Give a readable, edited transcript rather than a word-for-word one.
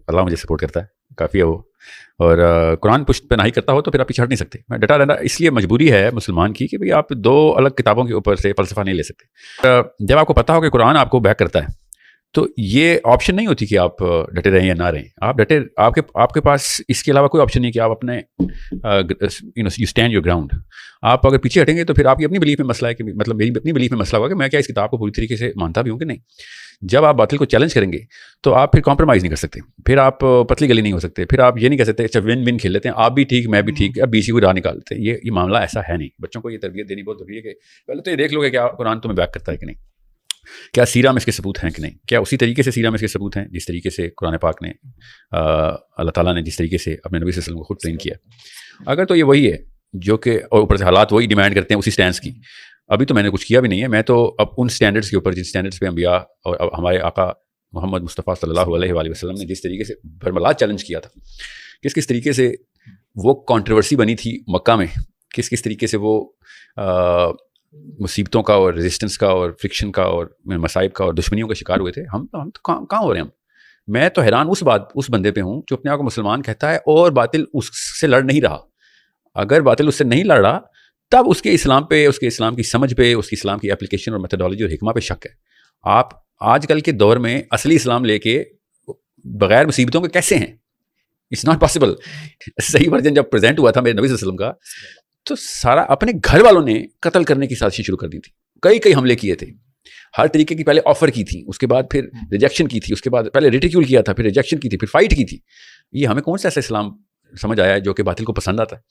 अल्लाह मुझे सपोर्ट करता है, काफ़ी है वो। और कुरान पुश्त पे नहीं करता हो तो फिर आप पीछे हट नहीं सकते। मैं डटा रहना इसलिए मजबूरी है मुसलमान की कि भाई आप दो अलग किताबों के ऊपर से फ़लसफ़ा नहीं ले सकते। जब आपको पता हो कि कुरान आपको बैक करता है तो ये ऑप्शन नहीं होती कि आप डटे रहें या ना रहें। आप डटे, आपके पास इसके अलावा कोई ऑप्शन नहीं कि आप अपने यू स्टैंड योर ग्राउंड। आप अगर पीछे हटेंगे तो फिर आपकी अपनी बिलीफ में मसला है कि मतलब मेरी अपनी बिलीफ में मसला होगा कि मैं क्या इस किताब को पूरी तरीके से मानता भी हूँ कि नहीं। जब आप बातिल को चैलेंज करेंगे तो आप फिर कॉम्प्रोमाइज़ नहीं कर सकते, फिर आप पतली गली नहीं हो सकते, फिर आप ये नहीं कह सकते अच्छा विन विन खेल लेते हैं, आप भी ठीक मैं भी ठीक, अब बीसी को राह निकालते हैं। ये मामला ऐसा है नहीं। बच्चों को ये तरबियत देनी बहुत ज़रूरी है कि पहले तो ये देख लोगे क्या कुरान तुम्हें बैक करता है कि नहीं, क्या सीरा में इसके सबूत हैं कि नहीं, क्या उसी तरीके से सीरा में इसके सबूत हैं जिस तरीके से कुरान पाक ने अल्लाह ताला ने जिस तरीके से अपने नबी सल्लल्लाहु अलैहि वसल्लम को खुद ट्रेन किया। अगर तो ये वही है जो कि, और ऊपर से हालात वही डिमांड करते हैं उसी स्टैंड्स की। अभी तो मैंने कुछ किया भी नहीं है, मैं तो अब उन स्टैंडर्ड्स के ऊपर जिन स्टैंडर्ड्स पे अंबिया और हमारे आका मोहम्मद मुस्तफ़ा सल्लल्लाहु अलैहि वसल्लम ने जिस तरीके से बरमला चैलेंज किया था, किस किस तरीके से वो कंट्रोवर्सी बनी थी मक्का में, किस किस तरीके से वो मुसीबतों का और रेजिस्टेंस का और फ्रिक्शन का और मसाइब का और दुश्मनियों का शिकार हुए थे। हम तो कहाँ हो रहे हैं हम। मैं तो हैरान उस बंदे पे हूँ जो अपने आप को मुसलमान कहता है और बातिल उससे लड़ नहीं रहा। अगर बातिल उससे नहीं लड़ रहा तब उसके इस्लाम पे, उसके इस्लाम की समझ पे, उसकी इस्लाम की एप्लीकेशन और मेथोडोलॉजी और हिकमा पे शक है। आप आजकल के दौर में असली इस्लाम लेके बगैर मुसीबतों के कैसे हैं? It's not possible. सही वर्जन जब प्रेजेंट हुआ था मेरे नबी सल्लल्लाहु अलैहि वसल्लम का तो सारा अपने घर वालों ने कत्ल करने की साजिश शुरू कर दी थी। कई हमले किए थे, हर तरीके की पहले ऑफर की थी, उसके बाद फिर रिजेक्शन की थी, उसके बाद पहले रिटिक्यूल किया था, फिर रिजेक्शन की थी, फिर फाइट की थी। ये हमें कौन सा ऐसा इस्लाम समझ आया है जो कि बातिल को पसंद आता है?